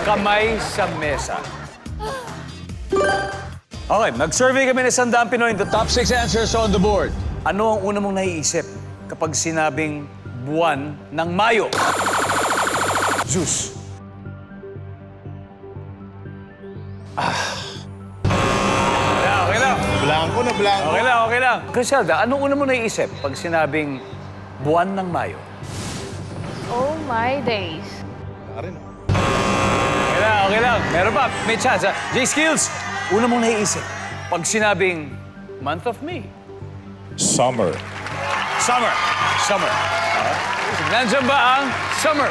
kamay sa mesa. Okay, mag-survey kami ng 100 Pinoy. The top 6 answers on the board. Ano ang una mong naiisip kapag sinabing buwan ng Mayo? Zeus. Okay lang. Blanco na blanco. Okay lang. Griselda, anong una mong naiisip pag sinabing buwan ng Mayo? Oh my days. Okay lang. Meron pa. May chance, ha? J-Skills, una mong naiisip pag sinabing month of May. Summer. Summer. Nandiyan ba ang summer?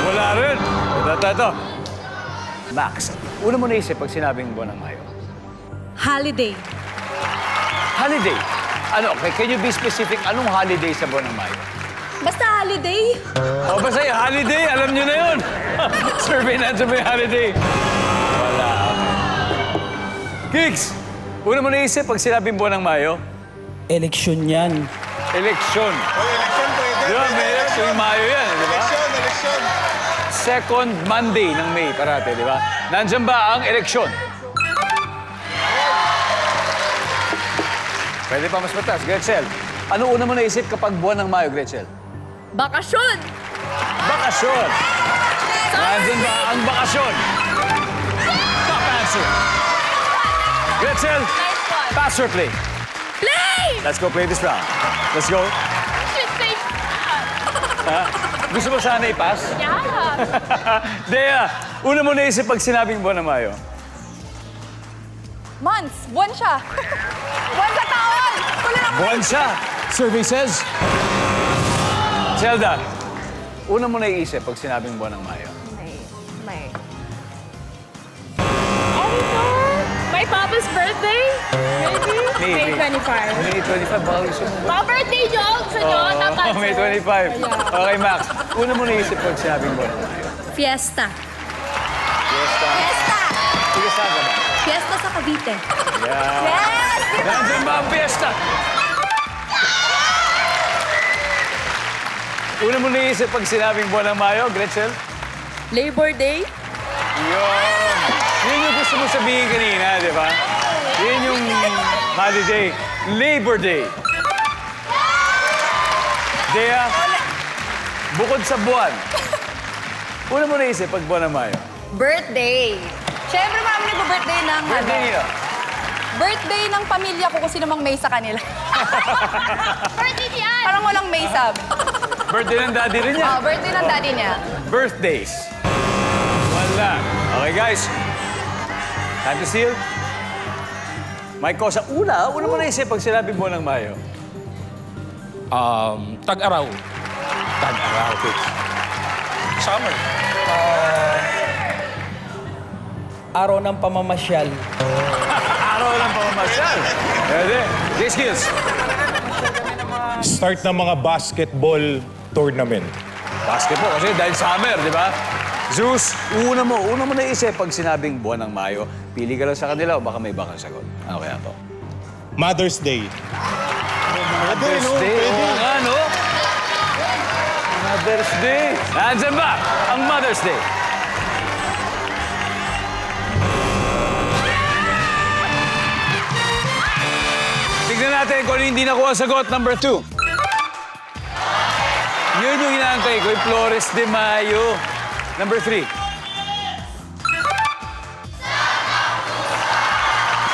Wala rin. Ito. Max, una mo naisip pag sinabing buwan ng Mayo? Holiday. Holiday. Ano, can you be specific? Anong holiday sa buwan ng Mayo? Basta holiday. O basta yung holiday, alam nyo na yun. Survey nandiyan ba yung holiday? Wala. Kiks, una mo naisip pag sinabing buwan ng Mayo? Eleksyon yan. Eleksyon. Election pwede. Di ba, may eleksyon yung Mayo yan, di ba? Election. Second Monday ng May, parate, di ba? Nandiyan ba ang eleksyon? Pwede pa mas mataas. Gretchen, ano una mo naisip kapag buwan ng Mayo, Gretchen? Bakasyon. Bakasyon! Nandiyan ba ang bakasyon? Top answer. Gretchen, pass or play? Play! Let's go play this round. Let's go. Should say Gusto mo sana i-pass? yeah. Dea, una mo naisip pag sinabing buwan ng Mayo? Months. Buwan siya. Buwan sa taon. Wala na. Buwan siya. Survey says. Zelda, una mo naisip pag sinabing buwan ng Mayo? May. I don't know. My papa's birthday? Maybe? May 25. May 25. Baka gusto mo ba? Mga birthday jokes, ano? Dapat. May 25. Okay, Max. Una mo naisip pag sinabing buwan ng Mayo? Fiesta. Fiesta. Fiesta. Sige, saan ka ba? Fiesta sa Cavite. Yeah. Yes! Nandiyan ba ang fiesta? Una mo naisip pag sinabing buwan ng Mayo, Gretchen? Labor Day. Yun. Yun yung gusto mo sabihin kanina, di ba? Yun yung holiday. Labor Day. Dea, bukod sa buwan, una mo naisip pag buwan ng Mayo? Birthday. Siyempre, marami nag-birthday ng Birthday niya. Birthday ng pamilya ko kung sino mang May sa kanila. Birthday niya. Parang walang May sabi. Birthday ng daddy rin niya. Birthday ng daddy niya. Birthdays. Wala. Okay, guys. Time to seal. May kosa. Una mo naisip pag sinabi buwan ng Mayo. Tag-araw. Tag-araw, kids. Summer. Araw ng pamamasyal. Araw ng pamamasyal. Pwede. J-Skills. Start ng mga basketball tournament. Basketball kasi dahil summer, di ba? Zeus, una mo naisip pag sinabing buwan ng Mayo, pili ka lang sa kanila o baka may ibang sagot. Ano kaya to? Mother's Day. Mother's Day. Oo nga, no? Mother's Day. Nandiyan ba ang Mother's Day? Tignan natin kung ano hindi nakuha sagot. Number 2. Yun yung inaantay ko, yung Flores de Mayo. Number 3.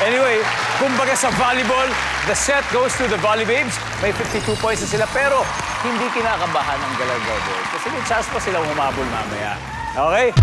Anyway, kumbaga sa volleyball, the set goes to the Volley Babes. May 52 points na sila, pero hindi kinakabahan ang Galaw Boys. Kasi may chance pa silang humabol mamaya. Okay?